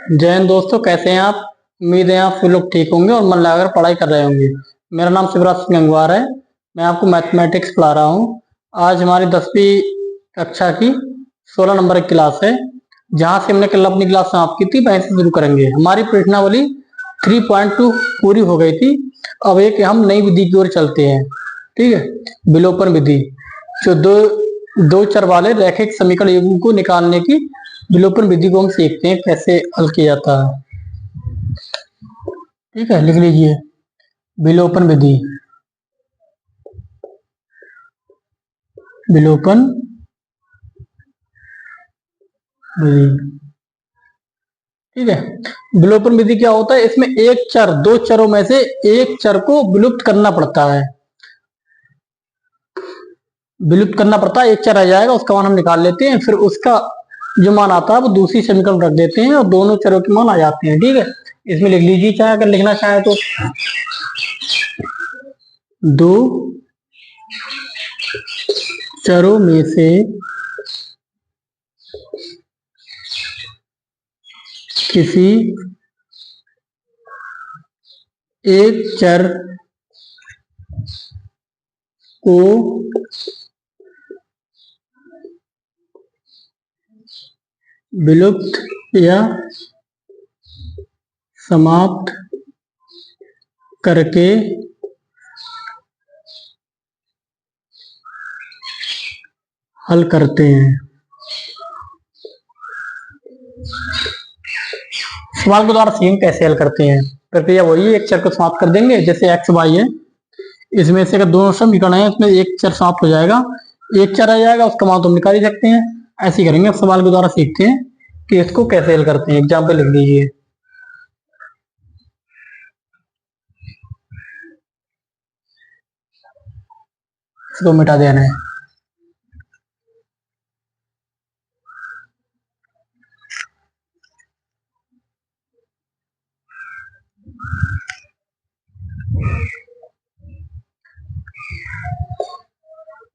जय हिंद दोस्तों, कैसे हैं आप। उम्मीद है आप सभी लोग ठीक होंगे और मन लगाकर पढ़ाई कर रहे होंगे। मेरा नाम शिवराज सिंह गंगवार है। मैं आपको मैथमेटिक्स पढ़ा रहा हूँ। आज हमारी 10वीं कक्षा की 16 नंबर की क्लास है। जहाँ से हमने कल अपनी क्लास समाप्त की थी, वहीं से शुरू करेंगे। हमारी प्रश्नावली 3.2 पूरी हो गई थी। अब एक हम नई विधि की ओर चलते हैं। ठीक है, विलोपन विधि। जो दो चर वाले रैखिक समीकरण युग्म को निकालने की विलोपन विधि को हम सीखते हैं कैसे हल किया जाता है। ठीक है, लिख लीजिए विलोपन विधि। विलोपन विधि। ठीक है, विलोपन विधि क्या होता है, इसमें एक चर, दो चरों में से एक चर को विलुप्त करना पड़ता है। विलुप्त करना पड़ता है, एक चर रह जाएगा, उसका मान हम निकाल लेते हैं, फिर उसका जो मान आता है वो दूसरी समीकरण रख देते हैं और दोनों चरों के मान आ जाते हैं। ठीक है, इसमें लिख लीजिए, चाहे अगर लिखना चाहे तो दो चरों में से किसी एक चर को विलुप्त या समाप्त करके हल करते हैं। सवाल के द्वारा सीन कैसे हल करते हैं। प्रक्रिया वही है, एक चर को समाप्त कर देंगे, जैसे एक्स वाई है, इसमें से अगर दोनों समीकरण है इसमें एक चर समाप्त हो जाएगा, एक चर आ जाएगा, उसका मान तो हम निकाल ही सकते हैं। ऐसे ही करेंगे। अब सवाल के द्वारा सीखते हैं कि इसको कैसे हल करते हैं। एग्जाम्पल लिख लीजिए। इसको मिटा देना है।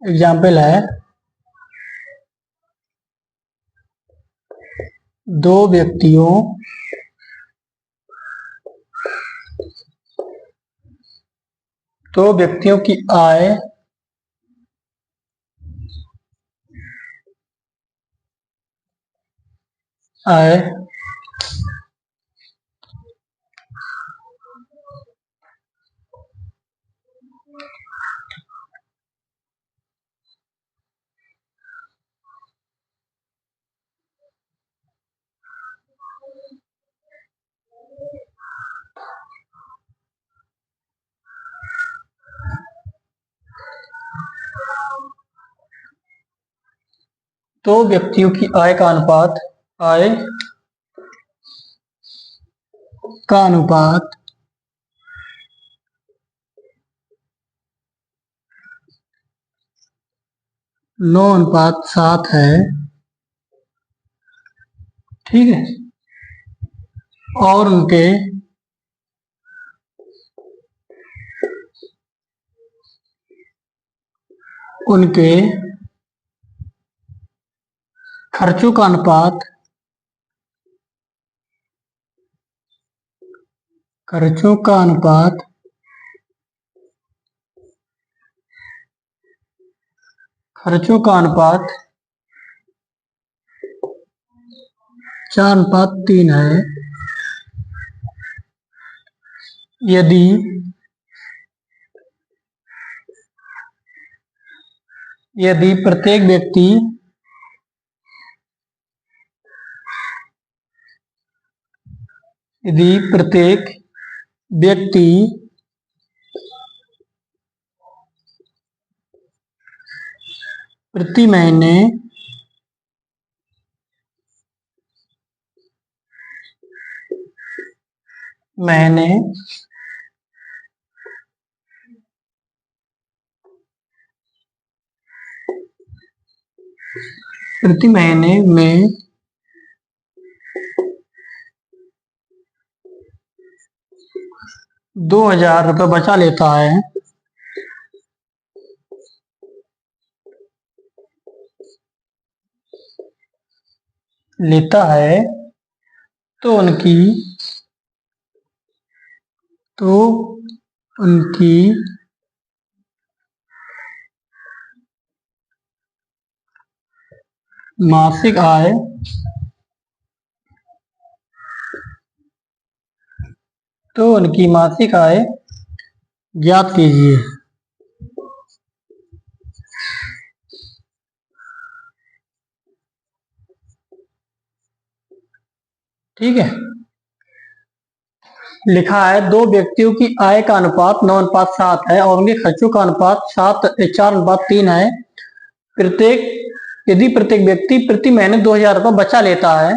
एग्जाम्पल है, दो व्यक्तियों की आय आय दो व्यक्तियों की आय का अनुपात, आय का अनुपात 9:7 है। ठीक है, और उनके खर्चों का अनुपात, खर्चों का अनुपात 4:3 है। यदि यदि प्रत्येक व्यक्ति यदि प्रत्येक व्यक्ति प्रति महीने महीने प्रति महीने में 2,000 रुपये बचा लेता है, तो उनकी तो उनकी मासिक आय ज्ञात कीजिए। ठीक है, लिखा है 2 व्यक्तियों की आय का अनुपात 9:7 है और उनके खर्चों का अनुपात 4:3 है। यदि प्रत्येक व्यक्ति प्रति महीने 2,000 रुपये बचा लेता है,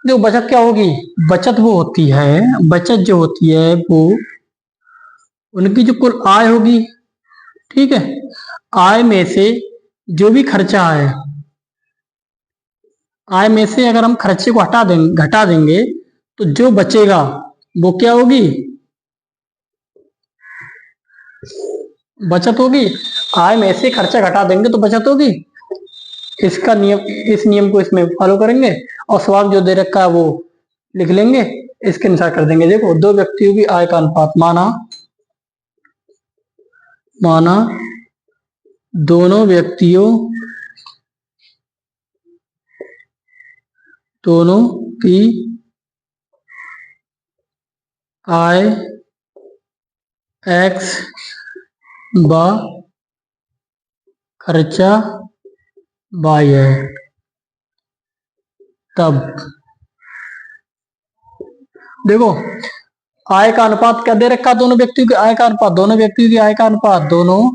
तो बचत क्या होगी? बचत वो होती है, बचत जो होती है वो उनकी जो कुल आय होगी। ठीक है, आय में से जो भी खर्चा है, आय में से अगर हम खर्चे को घटा देंगे तो जो बचेगा वो क्या होगी? बचत होगी। आय में से खर्चा घटा देंगे तो बचत होगी। इसका नियम, इस नियम को इसमें फॉलो करेंगे और सवाल जो दे रखा है वो लिख लेंगे, इसके अनुसार कर देंगे। देखो, 2 व्यक्तियों की आय का अनुपात, माना दोनों की आय x व खर्चा y है, तब देखो आय का अनुपात क्या दे रखा? दोनों व्यक्तियों की आय का अनुपात, दोनों व्यक्तियों की आय का अनुपात, दोनों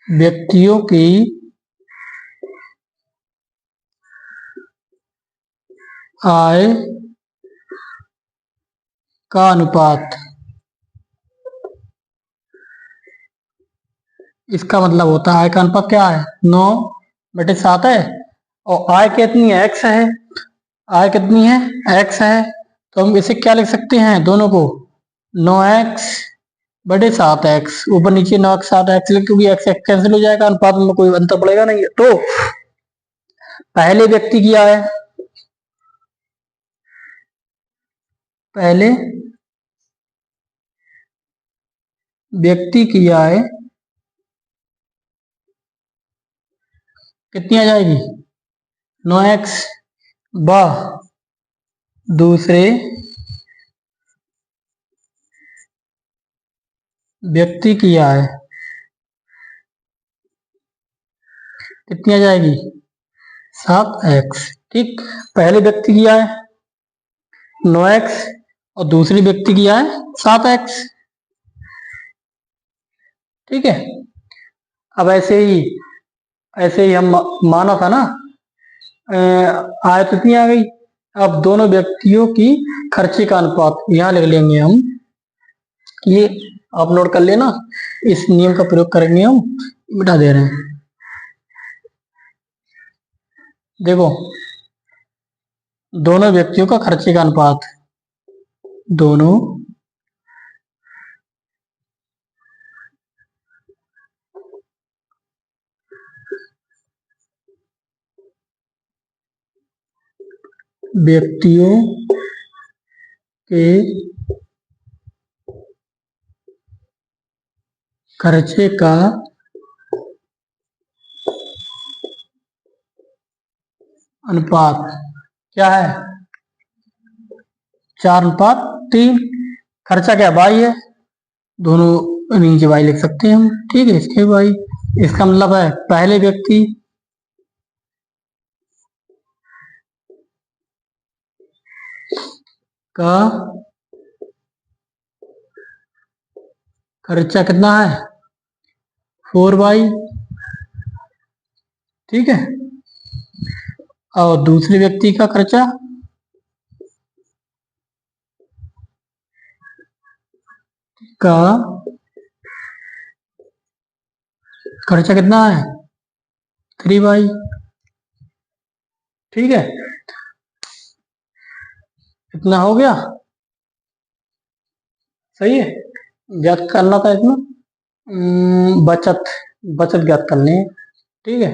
व्यक्तियों की आय का अनुपात। इसका मतलब होता है आय का अनुपात क्या है? 9/7 है और आय कितनी है? x है। आय कितनी है? x है। तो हम इसे क्या लिख सकते हैं? दोनों को 9x/7x, ऊपर नीचे 9x/7x, क्योंकि x कैंसिल हो जाएगा, अनुपात में कोई अंतर पड़ेगा नहीं। तो पहले व्यक्ति की आय, पहले व्यक्ति की आय कितनी आ जाएगी? 9x व दूसरे व्यक्ति की आय कितनी आ जाएगी? 7x। ठीक, पहले व्यक्ति की आय 9x और दूसरी व्यक्ति की आय 7x। ठीक है, अब ऐसे ही हम माना था ना, आय कितनी आ गई। अब दोनों व्यक्तियों की खर्चे का अनुपात यहां लिख लेंगे हम, ये आप नोट कर लेना, इस नियम का प्रयोग करेंगे हम, मिटा दे रहे हैं। देखो, दोनों व्यक्तियों का खर्चे का अनुपात, दोनों व्यक्तियों के खर्चे का अनुपात क्या है? 4:3। खर्चा क्या? y है, दोनों नीचे y लिख सकते हैं हम। ठीक है, इसके y, इसका मतलब है पहले व्यक्ति का खर्चा कितना है? 4y। ठीक है, और दूसरे व्यक्ति का खर्चा का खर्चा कितना है? 3y। ठीक है, इतना हो गया। सही है, ज्ञात करना था इसमें बचत। बचत ज्ञात करनी है। ठीक है,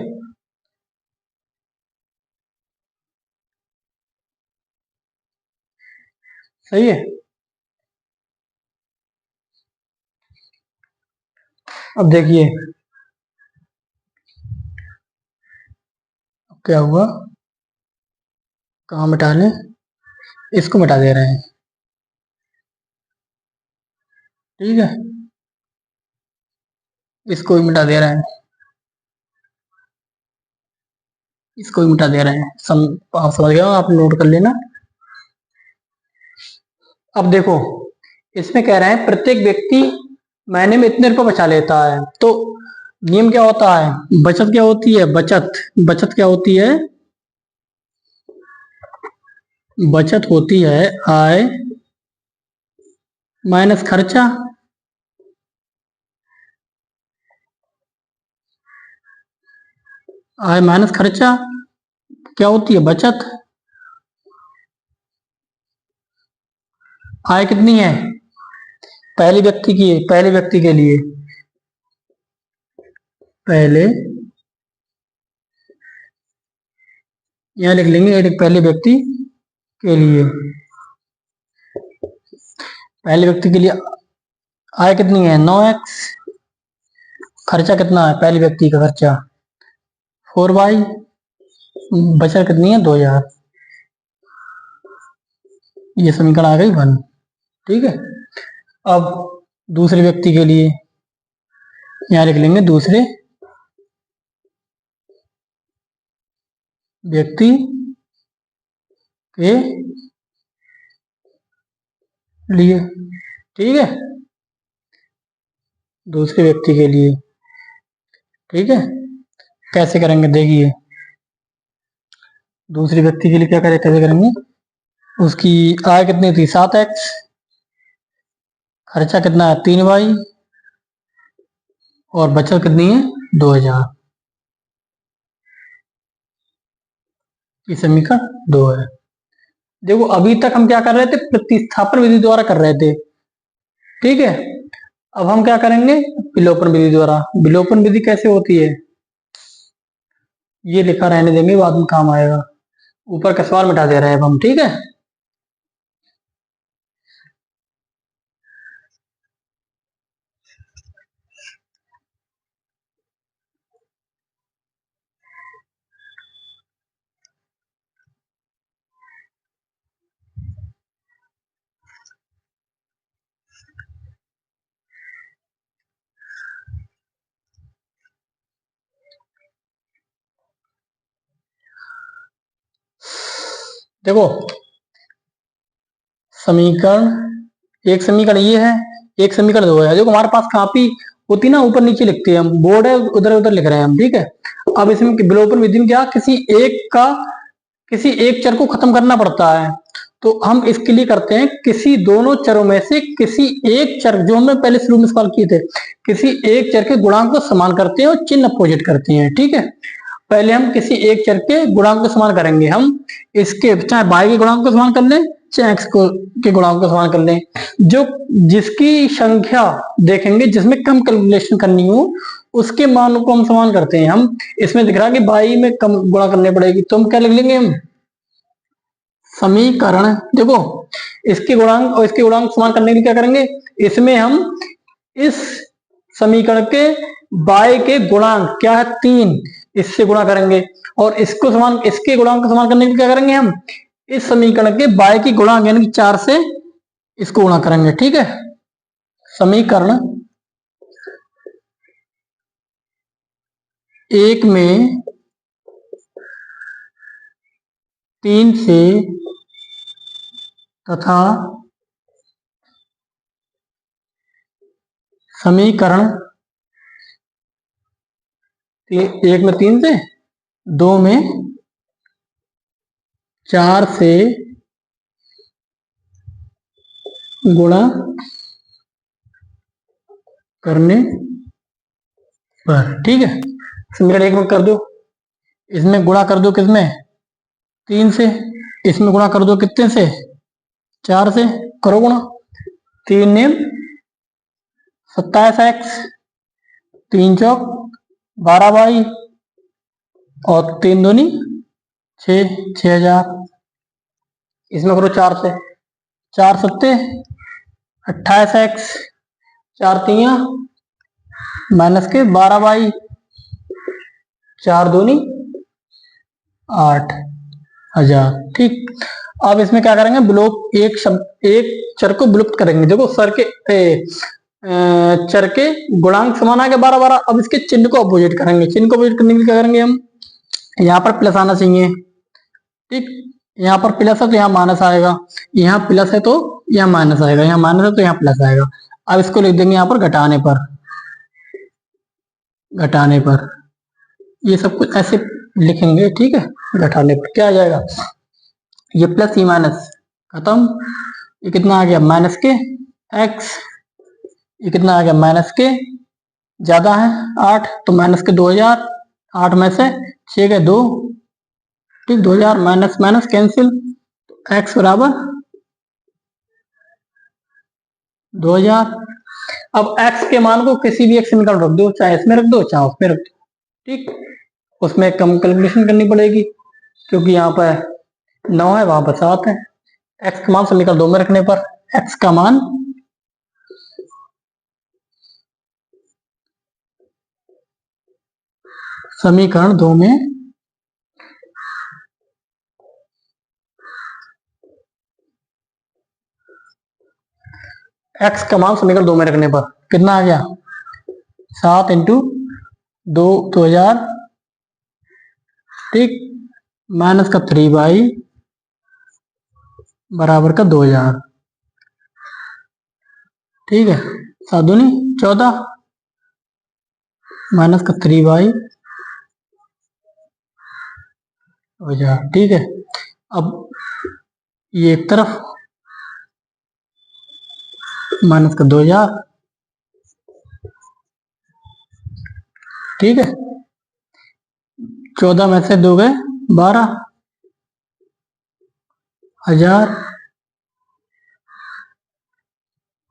सही है। अब देखिए क्या हुआ, कहाँ मिटा लें, इसको मिटा दे रहे हैं। ठीक है, इसको भी मिटा दे रहे हैं, इसको भी मिटा दे रहे हैं। आप समझ गए हो, आप नोट कर लेना। अब देखो, इसमें कह रहे हैं प्रत्येक व्यक्ति महीने में इतने रुपए बचा लेता है। तो नियम क्या होता है, बचत क्या होती है, बचत बचत क्या होती है, बचत होती है आय माइनस खर्चा। आय माइनस खर्चा क्या होती है, बचत। आय कितनी है, पहले व्यक्ति की, पहले व्यक्ति के लिए, पहले, यहां लिख लेंगे एक पहले व्यक्ति के लिए, पहले व्यक्ति के लिए आय कितनी है 9x, खर्चा कितना है पहले व्यक्ति का खर्चा 4y, बचत कितनी है 2000। ये समीकरण आ गई 1। ठीक है, अब दूसरे व्यक्ति के लिए यहां लिख लेंगे दूसरे व्यक्ति के लिए। ठीक है, दूसरे व्यक्ति के लिए। ठीक है, कैसे करेंगे देखिए, दूसरे व्यक्ति के लिए क्या करें, कैसे करेंगे, उसकी आय कितनी थी 7x, खर्चा कितना है 3y, और बचत कितनी है 2000। ये समीकरण 2 है। देखो अभी तक हम क्या कर रहे थे, प्रतिस्थापन विधि द्वारा कर रहे थे। ठीक है, अब हम क्या करेंगे, विलोपन विधि द्वारा। विलोपन विधि कैसे होती है, ये लिखा रहने देंगे, बाद में काम आएगा। ऊपर का सवाल मिटा दे रहे हैं अब हम। ठीक है, देखो समीकरण, एक समीकरण ये है, एक समीकरण 2 है। देखो हमारे पास कापी होती ना, ऊपर नीचे लिखते हैं हम, बोर्ड है उधर उधर लिख रहे हैं हम। ठीक है, अब इसमें विलोपन विधि में क्या, किसी एक चर को खत्म करना पड़ता है। तो हम इसके लिए करते हैं, किसी दोनों चरों में से किसी एक चर, जो हमने पहले शुरू में सवाल किए थे, किसी एक चर के गुणांक को समान करते हैं और चिन्ह अपोजिट करते हैं। ठीक है, पहले हम किसी एक चर के गुणांक को समान करेंगे। हम इसके चाहे y के गुणांक को समान कर लें, चाहे x के गुणांक को समान कर लें, जो जिसकी संख्या देखेंगे जिसमें कम कैलकुलेशन करनी हो, उसके मान को हम समान करते हैं। हम इसमें दिख रहा है कि y में कम गुणा करनी पड़ेगी, तो हम क्या लिख लेंगे, हम समीकरण, देखो इसके गुणांक और इसके गुणांक समान करने के लिए क्या करेंगे, इसमें हम इस समीकरण के y के गुणांक क्या है 3, इससे गुणा करेंगे, और इसको समान, इसके गुणांक को समान करने के लिए क्या करेंगे, हम इस समीकरण के y की गुणांक यानी कि 4 से इसको गुणा करेंगे। ठीक है, समीकरण 1 में 3 से तथा समीकरण 1 में 3 से, 2 में 4 से गुणा करने पर। ठीक है, समीकरण 1 में कर दो, इसमें गुणा कर दो किसमें 3 से, इसमें गुणा कर दो कितने से 4 से, करो गुणा, 3 ने 27x, 3 चौक 12 बाई और 3 दूनी 6, 6,000। इसमें करो 4 से, 4 सत्ते 28x, 4 तियां माइनस के 12 बाई, 4 दूनी 8,000। ठीक, अब इसमें क्या करेंगे, विलोप, एक चर को विलुप्त करेंगे। देखो चर के गुणांक समान आ गए 12-12। अब इसके चिन्ह को अपोजिट करेंगे। चिन्ह को अपोजिट करने के लिए क्या करेंगे हम, यहाँ पर प्लस आना चाहिए। ठीक, यहाँ पर प्लस है तो यहाँ माइनस आएगा, यहाँ प्लस है तो यहाँ माइनस आएगा, यहाँ माइनस है तो यहाँ प्लस आएगा। अब इसको लिख देंगे यहाँ पर घटाने पर, घटाने पर ये सब कुछ ऐसे लिखेंगे। ठीक है, घटाने पर क्या आ जाएगा, ये प्लस ये माइनस खत्म। ये कितना आ गया, माइनस के x। ये कितना आ गया, माइनस के, ज्यादा है 8 तो माइनस के 2,000। 8 में से 6 गए 2, ठीक, 2,000 माइनस माइनस कैंसिल, x बराबर 2,000। अब x के मान को किसी भी एक से निकाल रख दो, चाहे इसमें रख दो चाहे उसमें रख दो। ठीक, उसमें कम कैलकुलेशन करनी पड़ेगी क्योंकि यहाँ पर 9 है, वहां पर 7 है। x का मान समीकरण 2 में रखने पर x का मान समीकरण 2 में x का मान समीकरण 2 में रखने पर कितना आ गया, 7 इंटू 2, 2,000। ठीक, माइनस का 3 बाई बराबर का 2,000। ठीक है, 7 दूनी 14 माइनस का 3 बाई 2,000। ठीक है, अब ये एक तरफ माइनस का 2,000। ठीक है, 14 में से 2 गए 12,000।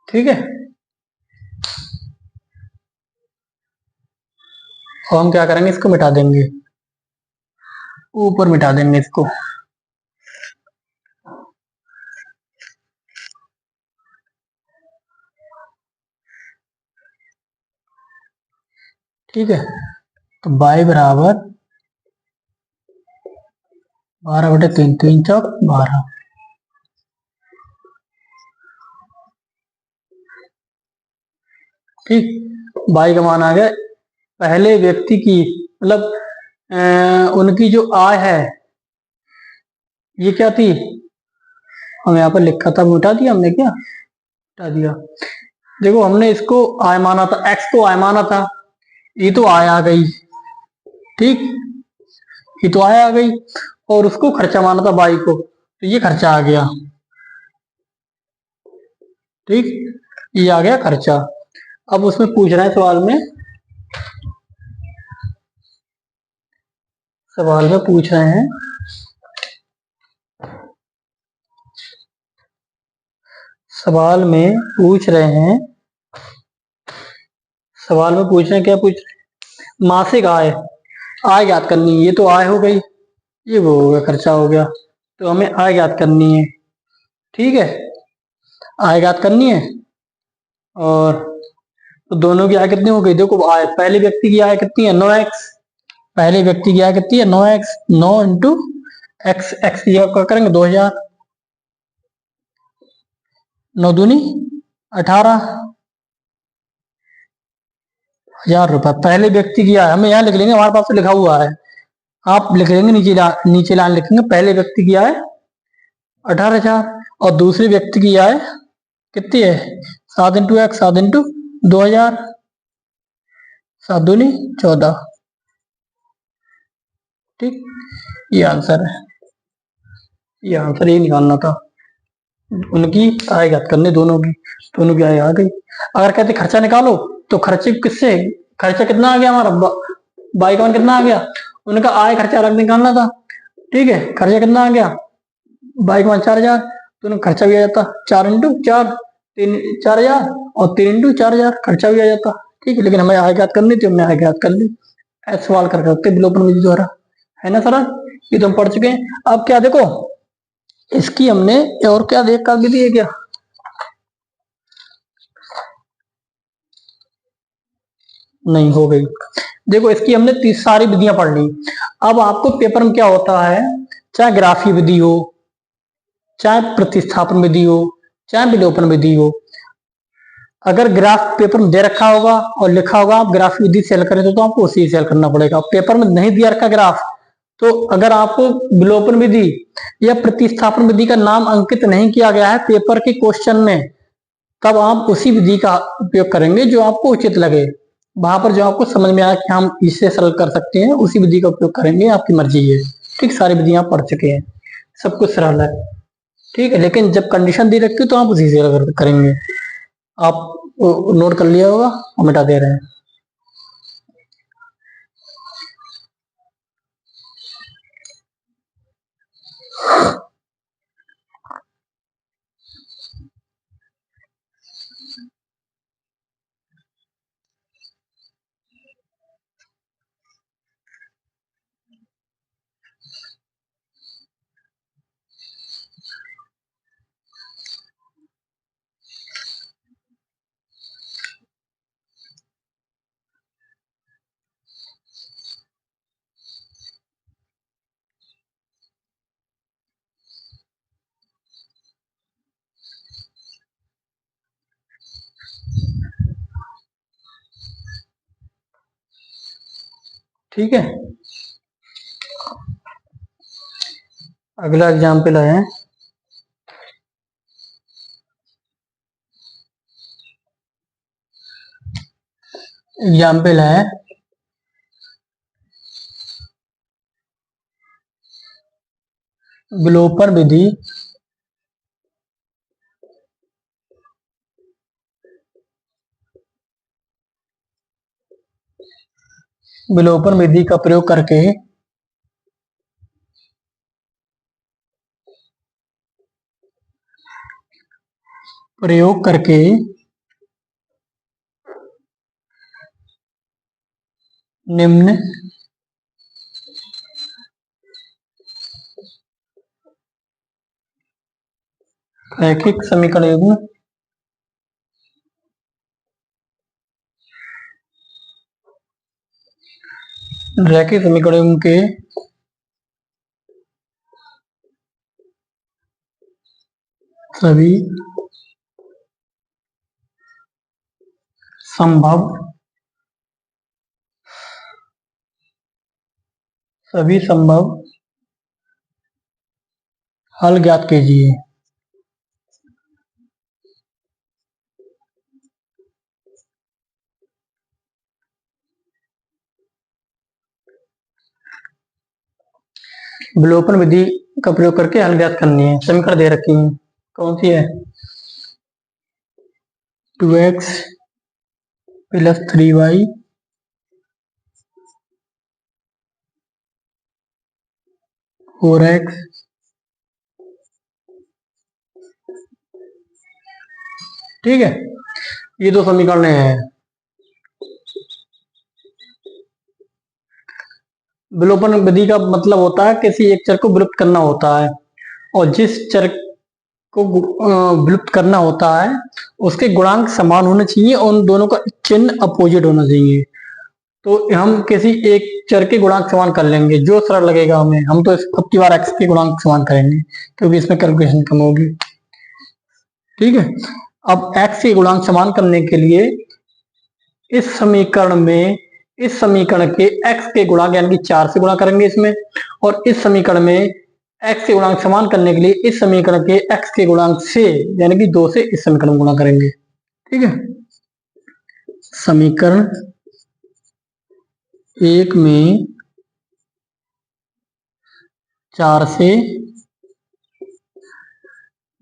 ठीक है, और हम क्या करेंगे, इसको मिटा देंगे, ऊपर मिटा देंगे इसको। ठीक है, तो y बराबर 12/3, 3 चौक 12। ठीक, y का मान आ गया पहले व्यक्ति की, मतलब उनकी जो आय है, ये क्या थी, हम यहाँ पर लिखा था, मिटा दिया हमने, क्या मिटा दिया। देखो हमने इसको आय माना था, x को आय माना था, ये तो आय आ गई। ठीक, ये तो आय आ गई, और उसको खर्चा माना था y को, तो ये खर्चा आ गया। ठीक, ये आ गया खर्चा। अब उसमें पूछ रहा है सवाल में पूछ रहे हैं क्या पूछ रहे हैं, मासिक आय, आय ज्ञात करनी है। ये तो आय हो गई, ये वो हो गया, खर्चा हो गया, तो हमें आय ज्ञात करनी है। ठीक है, आय ज्ञात करनी है, और तो दोनों की आय कितनी हो गई, देखो आय, पहले व्यक्ति की आय कितनी है, 9x। पहले व्यक्ति की आय कितनी है, 9x। 9 इंटू एक्स, एक्स की जगह क्या करेंगे 2,000। 9 दूनी 18,000 रुपए पहले व्यक्ति की आय। हमें यहाँ लिख लेंगे, हमारे पास तो लिखा हुआ है, आप लिख लेंगे, नीचे लाइन लिखेंगे, पहले व्यक्ति की आय 18,000 और दूसरे व्यक्ति की आय कितनी है, 7 इंटू एक्स, 7 इंटू 2,000, 7 दूनी 14। ठीक, ये आंसर है, ये आंसर ये निकालना था। उनकी आय ज्ञात करने, दोनों की आय आ गई। अगर कहते खर्चा निकालो तो खर्चे किससे, खर्चा कितना आ गया हमारा, बाई का मान कितना आ गया, उनका आय खर्चा अलग निकालना था। ठीक है, खर्चा कितना आ गया, बाई का मान 4,000, तो उनका खर्चा भी आ जाता 4 इंटू 4, 4,000, और 3 इंटू 4,000 खर्चा भी आ जाता। ठीक है, लेकिन हमें आय ज्ञात करनी थी, हमने आय ज्ञात कर ली। सवाल कर सकते विलोपन विधि द्वारा, है ना सर। ये तो हम पढ़ चुके हैं। अब क्या देखो, इसकी हमने और क्या देख कर विधि है क्या, नहीं हो गई। देखो इसकी हमने सारी विधियां पढ़ ली। अब आपको पेपर में क्या होता है, चाहे ग्राफी विधि हो, चाहे प्रतिस्थापन विधि हो, चाहे विलोपन विधि हो, अगर ग्राफ पेपर में दे रखा होगा और लिखा होगा आप ग्राफ विधि से हल करें तो आपको उसी से हल करना पड़ेगा। पेपर में नहीं दिया रखा ग्राफ, तो अगर आपको विलोपन विधि या प्रतिस्थापन विधि का नाम अंकित नहीं किया गया है पेपर के क्वेश्चन में, तब आप उसी विधि का उपयोग करेंगे जो आपको उचित लगे। वहां पर जो आपको समझ में आया कि हम इससे सरल कर सकते हैं, उसी विधि का उपयोग करेंगे, आपकी मर्जी है। ठीक, सारी विधियां आप पढ़ चुके हैं, सब कुछ सरल है। ठीक है, लेकिन जब कंडीशन दी रखती है तो आप उसी से करेंगे। आप नोट कर लिया होगा, हम मिटा दे रहे हैं। ठीक है, अगला एग्जाम्पल है, एग्जाम्पल है विलोपन विधि विलोपन विधि का प्रयोग करके निम्न रैखिक समीकरण युग्म रैखिक समीकरण युग्म के सभी संभव हल ज्ञात कीजिए। विलोपन विधि का प्रयोग करके हल ज्ञात करनी है। समीकरण दे रखी है, कौन सी है, 2x plus 3y four x ठीक है, ये दो समीकरण हैं। विलोपन विधि का मतलब होता है किसी एक चर को विलुप्त करना होता है, और जिस चर को विलुप्त करना होता है उसके गुणांक समान होने चाहिए और उन दोनों का चिन्ह अपोजिट होना चाहिए। तो हम किसी एक चर के गुणांक समान कर लेंगे, जो सरल लगेगा हमें। हम तो अब की बार एक्स के गुणांक समान करेंगे क्योंकि इसमें कैलकुलेशन कम होगी। ठीक है, अब एक्स के गुणांक समान करने के लिए इस समीकरण के x के गुणांक यानी कि 4 से गुणा करेंगे इसमें, और इस समीकरण में x के गुणांक समान करने के लिए इस समीकरण के x के गुणांक से यानी कि 2 से इस समीकरण में गुणा करेंगे। ठीक है, समीकरण एक में 4 से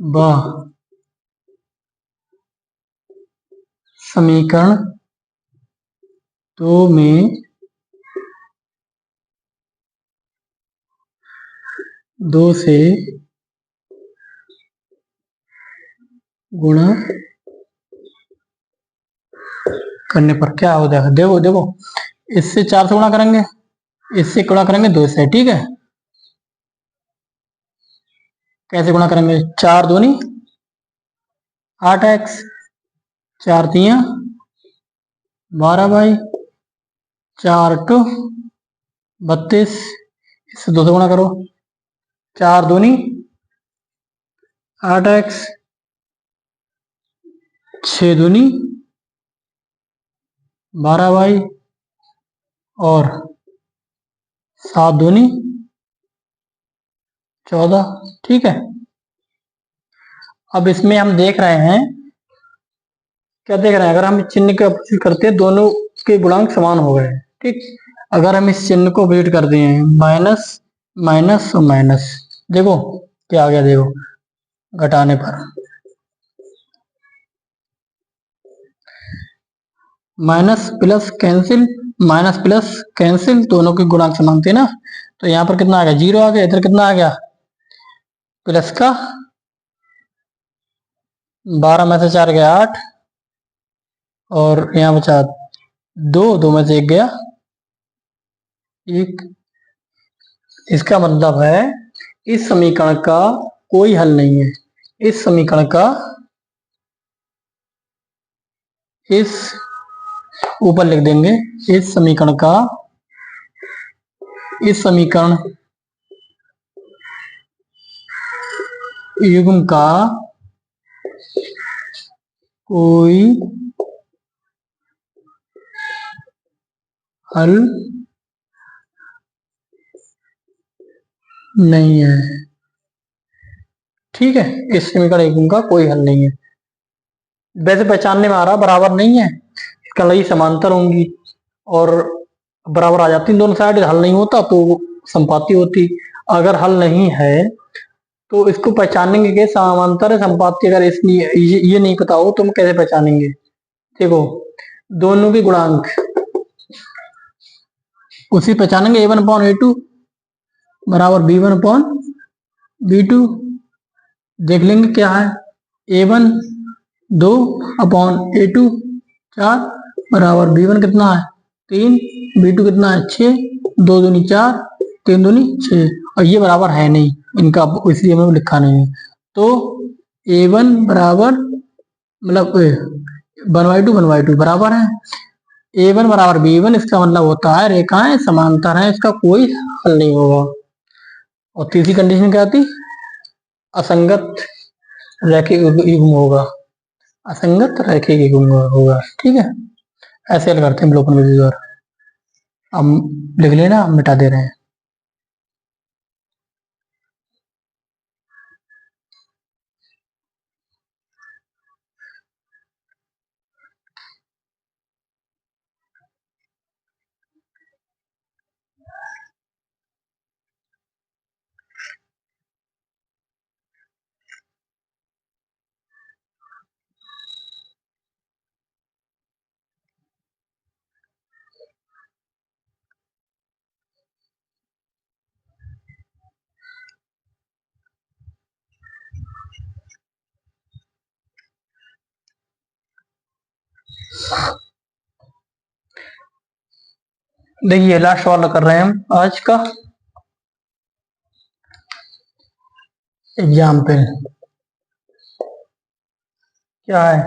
व समीकरण 2 में 2 से गुणा करने पर क्या हो जाएगा, देखो इससे 4 से गुणा करेंगे, इससे गुणा करेंगे 2 से, ठीक है। कैसे गुणा करेंगे? 4 दूनी 8x, 4 तिया 12y, 4 टू 32, इससे 2 से गुणा करो। 4 दूनी 8x, 6 दूनी 12y और 7 दूनी 14, ठीक है। अब इसमें हम देख रहे हैं, क्या देख रहे हैं? अगर हम इस चिन्ह का अपोजिट करते हैं, दोनों के गुणांक समान हो गए, ठीक। अगर हम इस चिन्ह को अपोजिट कर दिए हैं, माइनस माइनस और माइनस, देखो क्या आ गया, देखो घटाने पर minus plus cancel, minus plus cancel, दोनों के गुणांक समान थे ना, तो यहाँ पर कितना आ गया? 0 आ गया। इधर कितना आ गया? प्लस का 12 में से 4 गया 8 और यहाँ बचा 2 में से 1 गया 1। इसका मतलब है इस समीकरण का कोई हल नहीं है। इस समीकरण का, इस ऊपर लिख देंगे, इस समीकरण का, इस समीकरण युग्म का कोई हल नहीं है, ठीक है। इस समीकरण युग्म का कोई हल नहीं है। वैसे पहचानने में आ रहा बराबर नहीं है, इसका लगी समांतर होंगी और बराबर आ जाती, दोनों साइड हल नहीं होता तो संपाती होती। अगर हल नहीं है तो इसको पहचानेंगे कि समांतर है संपाती। अगर इसलिए ये नहीं पता हो तो हम कैसे पहचानेंगे? देखो दोनों के गुणांक उसी पहचानेंगे, a1/a2 बराबर b1/b2। देख लेंगे क्या है। a1 2/a2 4 बराबर b1 कितना है 3, b2 कितना है 6, 2 दूनी 4, 3 दूनी 6, और ये बराबर है नहीं इनका, इसलिए हमें लिखा नहीं है। तो a1 बराबर मतलब 1/2 बराबर है a1 बराबर b1। इसका मतलब होता है रेखाएं समांतर हैं, इसका कोई हल नहीं होगा। और तीसरी कंडीशन क्या आती? असंगत रैखिक युग्म होगा, असंगत रैखिक युग्म होगा, ठीक है। ऐसे हल करते हैं अवलोकन विधि द्वारा। हम लिख लेना, हम मिटा दे रहे हैं। देखिए लास्ट सवाल कर रहे हैं हम आज का एग्जाम्पल। क्या है?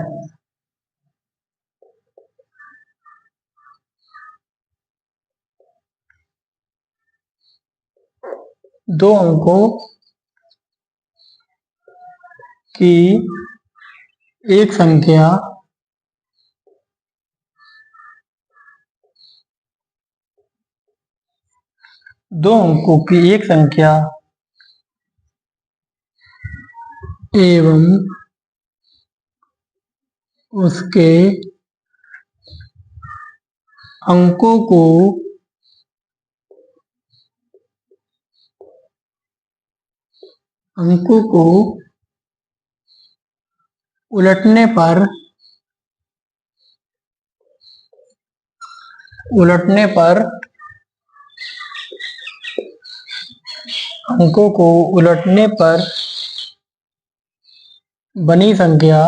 2 अंकों की एक संख्या एवं उसके अंकों को उलटने पर अंकों को उलटने पर बनी संख्या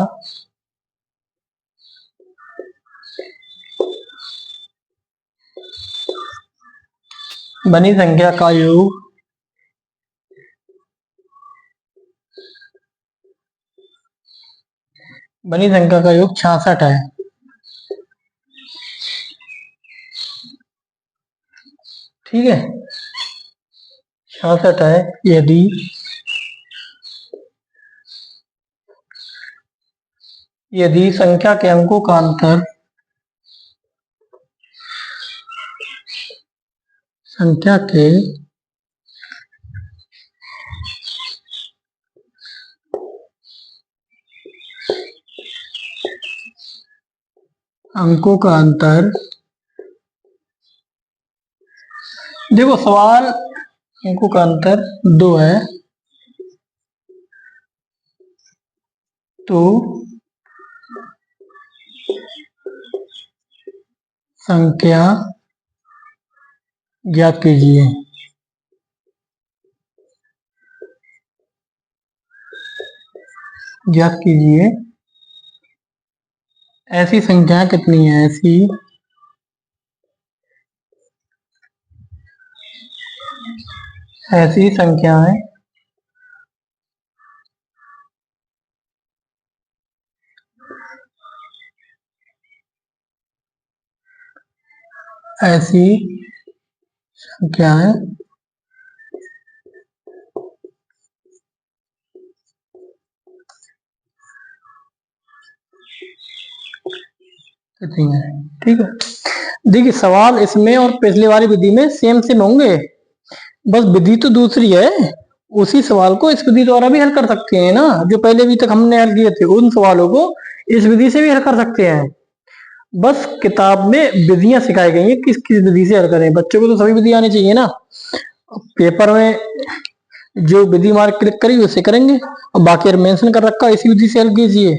बनी संख्या का योग बनी संख्या का योग 66 है। ठीक है, 66 है। यदि संख्या के अंकों का अंतर संख्या के अंकों का अंतर, देखो सवाल अंकों का अंतर 2 है तो संख्या ज्ञात कीजिए। ज्ञात कीजिए ऐसी संख्याएं कितनी है। ऐसी संख्याएं ऐसी संख्याएं कितनी है। ठीक है, देखिए सवाल इसमें और पिछले वाली विधि में सेम सेम होंगे, बस विधि तो दूसरी है। उसी सवाल को इस विधि द्वारा भी हल कर सकते हैं ना, जो पहले भी तक हमने हल किए थे उन सवालों को इस विधि से भी हल कर सकते हैं। बस किताब में विधियां सिखाई गई हैं, किस किस विधि से हल करें। बच्चों को तो सभी विधि आनी चाहिए ना। पेपर में जो विधि मार्क क्लिक करी उससे करेंगे, और बाकी अगर मेंशन कर रखा इसी विधि से हल कीजिए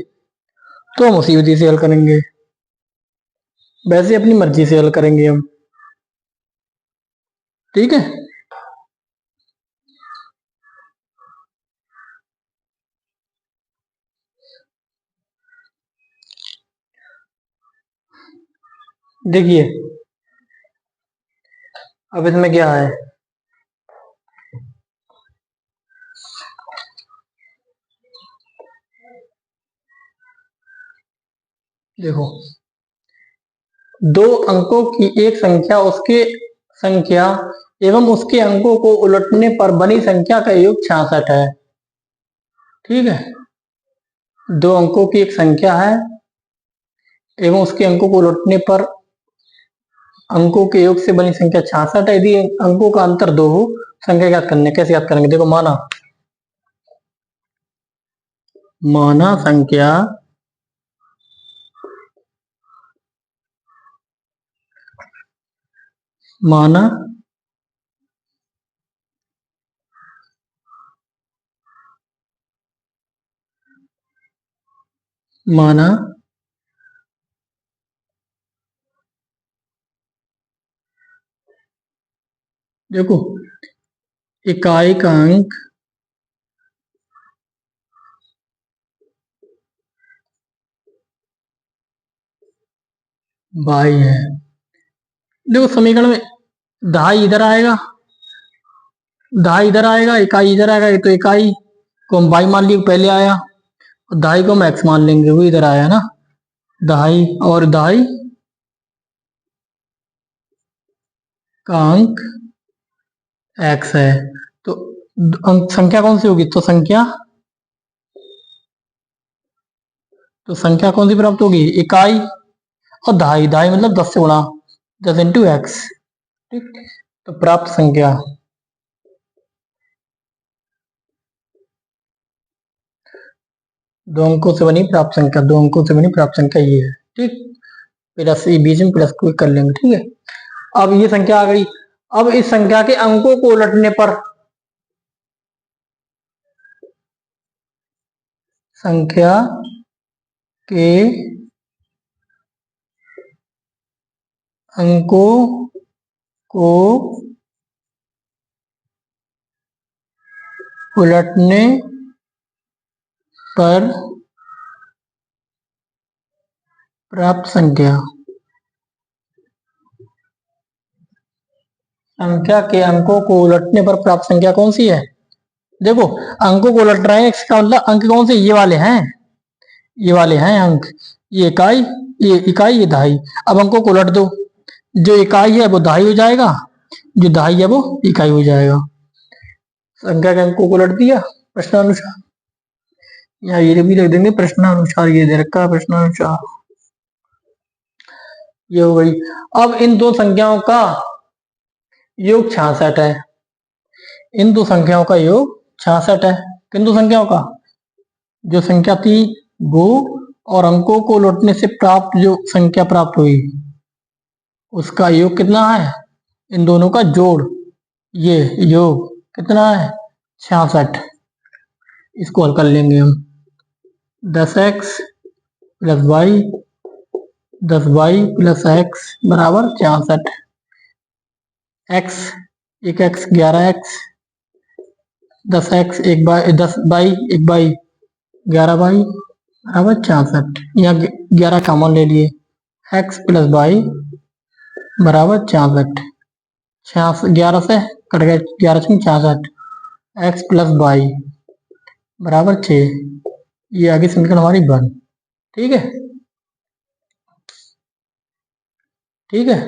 तो हम उसी विधि से हल करेंगे। वैसे अपनी मर्जी से हल करेंगे हम। ठीक है, देखिए अब इसमें क्या है। देखो, दो अंकों की एक संख्या उसके संख्या एवं उसके अंकों को उलटने पर बनी संख्या का योग 66 है। ठीक है, दो अंकों की एक संख्या है एवं उसके अंकों को उलटने पर अंकों के योग से बनी संख्या 66 है। यदि अंकों का अंतर 2 हो, संख्या ज्ञात करने कैसे याद करेंगे। देखो, माना संख्या माना माना देखो, इकाई का अंक बाई है। देखो समीकरण में ढाई इधर आएगा, इकाई इधर आएगा। ये तो इकाई को हम बाई मान लिए, पहले आया, और दहाई को हम एक्स मान लेंगे, वो इधर आया ना। दहाई और दहाई का अंक एक्स है, तो अंक संख्या कौन सी होगी। तो संख्या कौन सी प्राप्त होगी। इकाई और दहाई, मतलब 10 से गुणा, 10 इंटू एक्स। ठीक, तो प्राप्त संख्या दो अंकों से बनी प्राप्त संख्या ये है। ठीक, प्लस ये बीच में प्लस को कर लेंगे। ठीक है, अब ये संख्या आ गई। अब इस संख्या के अंकों को उलटने पर संख्या के अंकों को उलटने पर प्राप्त संख्या संख्या के अंकों को उलटने पर प्राप्त संख्या कौन सी है? देखो, अंकों को उलट रहे हैं, इसका मतलब अंक कौन से? ये वाले हैं, ये वाले हैं अंक। ये इकाई, ये इकाई, ये दहाई। अब अंकों को उलट दो, जो इकाई है वो दहाई हो जाएगा, जो दहाई है वो इकाई हो जाएगा। संख्या के अंकों को उलट दिया प्रश्नानुसार। यहाँ ये भी लिख देंगे प्रश्नानुसार, ये दे रखा है प्रश्नानुसार। ये हो गई। अब इन दो संख्याओं का योग 66 है। इन दो संख्याओं का योग 66 है। किन दो संख्याओं का? जो संख्या थी वो, और अंकों को लौटने से प्राप्त जो संख्या प्राप्त हुई उसका योग कितना है? इन दोनों का जोड़, ये योग कितना है? 66। इसको हल कर लेंगे हम। 10x plus Y, 10y plus x बराबर 66। x, एक x 11x, 10x एक बाई 10y एक बाई 11y बराबर 66। यहाँ 11 कॉमन ले लिए, x प्लस वाई बराबर 66। 11 से कट गए, 11 से 66। x प्लस वाई बराबर 6। ये आगे समीकरण हमारी बन। ठीक है, ठीक है।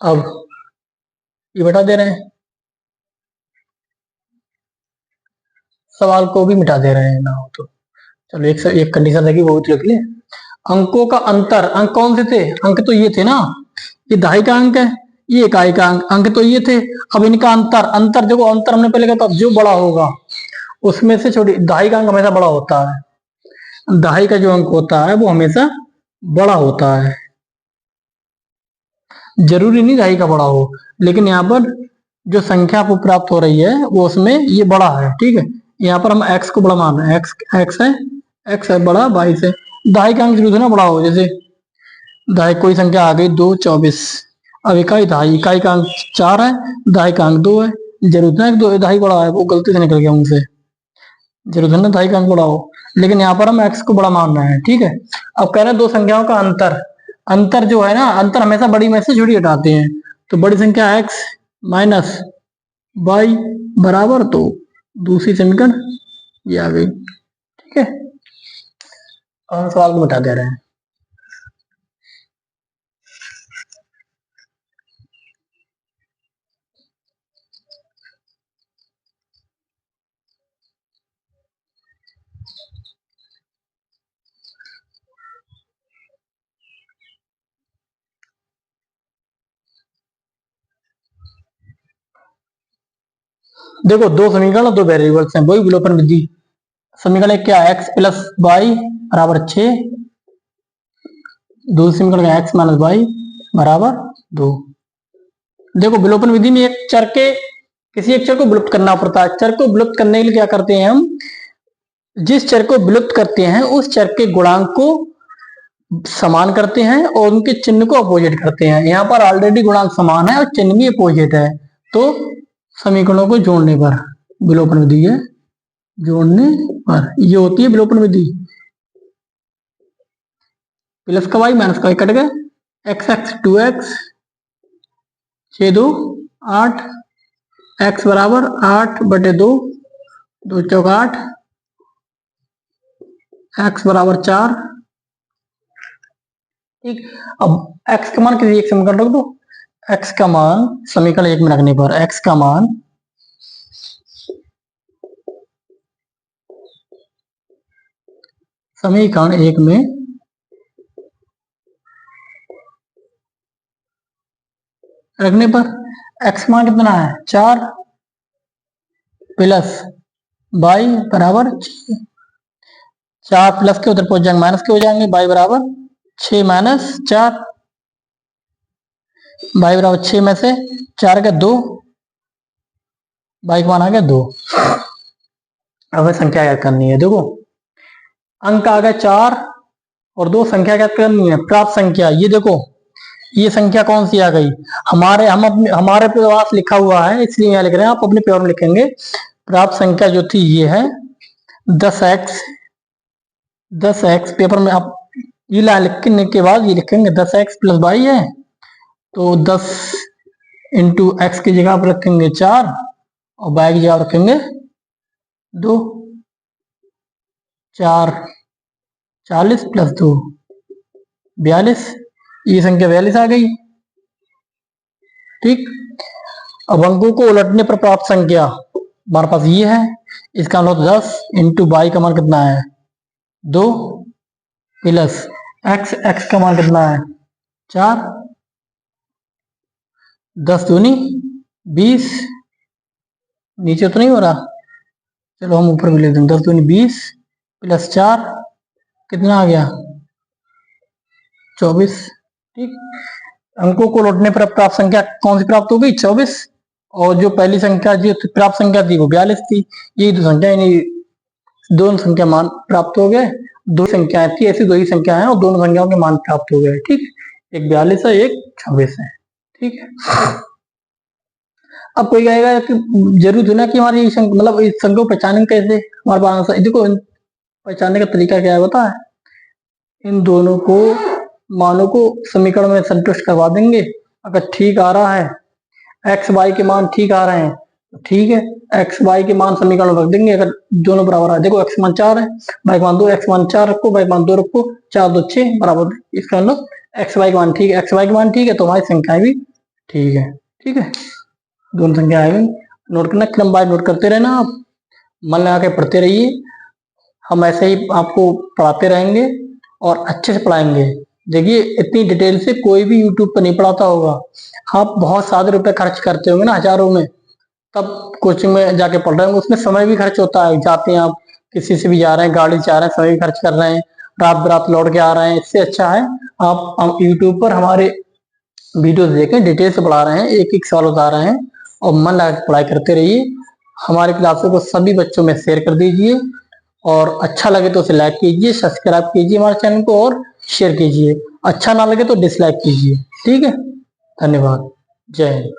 अब ये बता दे रहे हैं, सवाल को भी मिटा दे रहे हैं ना हो तो चलो एक कंडीशन रहेगी वो भी लिख ले। अंकों का अंतर, अंक कौन से थे? अंक तो ये थे ना, ये दहाई का अंक है, ये इकाई का अंक, अंक तो ये थे। अब इनका अंतर, अंतर देखो, अंतर हमने पहले कहा था जो बड़ा होगा उसमें से छोटी, दहाई का अंक हमेशा बड़ा होता है। दहाई का जो अंक होता है वो हमेशा बड़ा होता है। जरूरी नहीं दहाई का बड़ा हो, लेकिन यहाँ पर जो संख्या आपको प्राप्त हो रही है वो उसमें ये बड़ा है। ठीक है, यहाँ पर हम x को बड़ा मान रहे हैं, x है बड़ा बाई से। दहाई का अंक जरूर है ना बड़ा हो, जैसे दहाई कोई संख्या आ गई 2, 24। अब इकाई दहाई, इकाई का अंक 4 है, दहाई का अंक 2 है। जरूरत है दो दहाई बड़ा है, वो गलती से निकल गया मुझसे। जरूरत है ना दहाई का अंक बड़ा हो, लेकिन यहाँ पर हम x को बड़ा मान रहे हैं। ठीक है, अब कह रहे हैं दो संख्याओं का अंतर, अंतर जो है ना, अंतर हमेशा बड़ी में से छोटी हटाते हैं। तो बड़ी संख्या x माइनस वाई बराबर, तो दूसरी समीकरण ये आ गई। ठीक है, हम सवाल को मिटा दे रहे हैं। देखो, दो समीकरण दो वेरिएबल्स हैं, वही विलोपन विधि। समीकरण एक क्या है? x प्लस वाई बराबर 6। दूसरी समीकरण x माइनस वाई बराबर 2। देखो, विलोपन विधि में एक चर के, किसी एक चर को विलुप्त करना पड़ता है। चर को विलुप्त करने के लिए क्या करते हैं हम? जिस चर को विलुप्त करते हैं उस चर के गुणांक को समान करते हैं और उनके चिन्ह को अपोजिट करते हैं। यहाँ पर ऑलरेडी गुणांक समान है और चिन्ह भी अपोजिट है, तो समीकरणों को जोड़ने पर विलोपन विधि है। जोड़ने पर ये होती है विलोपन विधि। प्लस का वाई माइनस का वाई कट गए, एक्स एक्स 2x, 6 2 8, x बराबर 8/2, 2 चौक 8, x बराबर 4। ठीक, अब x का मान किसी एक समीकरण रख दो। x का मान समीकरण एक में रखने पर x का मान समीकरण एक में रखने पर x मान कितना है? 4 प्लस y बराबर 4 प्लस के उधर पहुंच जाएंगे माइनस के हो जाएंगे, y बराबर 6 माइनस 4, y बराबर 6 में से 4 का 2, y का मान आ गया 2। अब संख्या याद करनी है। देखो, अंक आ गया 4 और 2, संख्या याद करनी है, प्राप्त संख्या। ये देखो, ये संख्या कौन सी आ गई? हमारे पास लिखा हुआ है इसलिए यहाँ लिख रहे हैं, आप अपने पेपर में लिखेंगे। प्राप्त संख्या जो थी ये है 10x। 10x पेपर में आप ये लाइन लिखने के बाद ये लिखेंगे 10x प्लस वाई है तो 10 इंटू एक्स की जगह पर रखेंगे 4 और वाई की जगह रखेंगे 2। 4 40 प्लस 2 42। ये संख्या 42 आ गई। ठीक, अब अंकों को उलटने पर प्राप्त संख्या हमारे पास ये है। इसका मतलब 10 इंटू वाई का मान कितना है 2 प्लस एक्स का मान कितना है 4। 10 दूनी 20। नीचे तो नहीं हो रहा, चलो हम ऊपर भी लिख देंगे। 10 दूनी 20 प्लस 4 कितना आ गया 24। ठीक, अंकों को लौटने पर प्राप्त संख्या कौन सी प्राप्त हो गई 24। और जो पहली संख्या जो प्राप्त संख्या थी वो 42 थी। ये दो संख्या दोनों संख्या मान प्राप्त हो गए। दो संख्याएं थी, ऐसी दो ही संख्या है और दोनों संख्याओं के मान प्राप्त हो गए। ठीक, एक 42 है एक 26 है। ठीक है, अब कोई कहेगा कि जरूर ना कि हमारी मतलब इस संख्या को पहचानेंगे कैसे। हमारे पास देखो पहचानने का तरीका क्या है बता है, इन दोनों को मानों को समीकरण में संतुष्ट करवा देंगे। अगर ठीक आ रहा है, एक्स वाई के मान ठीक आ रहे हैं तो ठीक है, एक्स वाई के मान समीकरण में रख देंगे। अगर दोनों बराबर है, देखो एक्स मान 4 है, वाई मान 2, एक्स मान 4 रखो, वाई मान 2 रखो, 4 2 6 बराबर। इसका मतलब एक्स वाई के मान ठीक है, एक्स वाई के मान ठीक है तो हमारी संख्याएं भी ठीक है। ठीक है, दोनों संख्या आएगी। नोट करना, क्रम बाय नोट करते रहना, आप मन लगा के पढ़ते रहिए। हम ऐसे ही आपको पढ़ाते रहेंगे और अच्छे से पढ़ाएंगे। देखिए इतनी डिटेल से कोई भी यूट्यूब पर नहीं पढ़ाता होगा। आप बहुत सारे रुपए खर्च करते होंगे ना, हजारों में, तब कोचिंग में जाके पढ़ रहे होंगे। उसमें समय भी खर्च होता है, जाते हैं आप किसी से भी जा रहे हैं, गाड़ी से जा रहे हैं, समय भी खर्च कर रहे हैं, रात बरात लौट के आ रहे हैं। इससे अच्छा है आप यूट्यूब पर हमारे वीडियोस देखें, डिटेल से पढ़ा रहे हैं, एक एक सवाल बता रहे हैं और मन लगा पढ़ाई करते रहिए। हमारे क्लासों को सभी बच्चों में शेयर कर दीजिए और अच्छा लगे तो उसे लाइक कीजिए, सब्सक्राइब कीजिए हमारे चैनल को और शेयर कीजिए। अच्छा ना लगे तो डिसलाइक कीजिए। ठीक है, धन्यवाद, जय हिंद।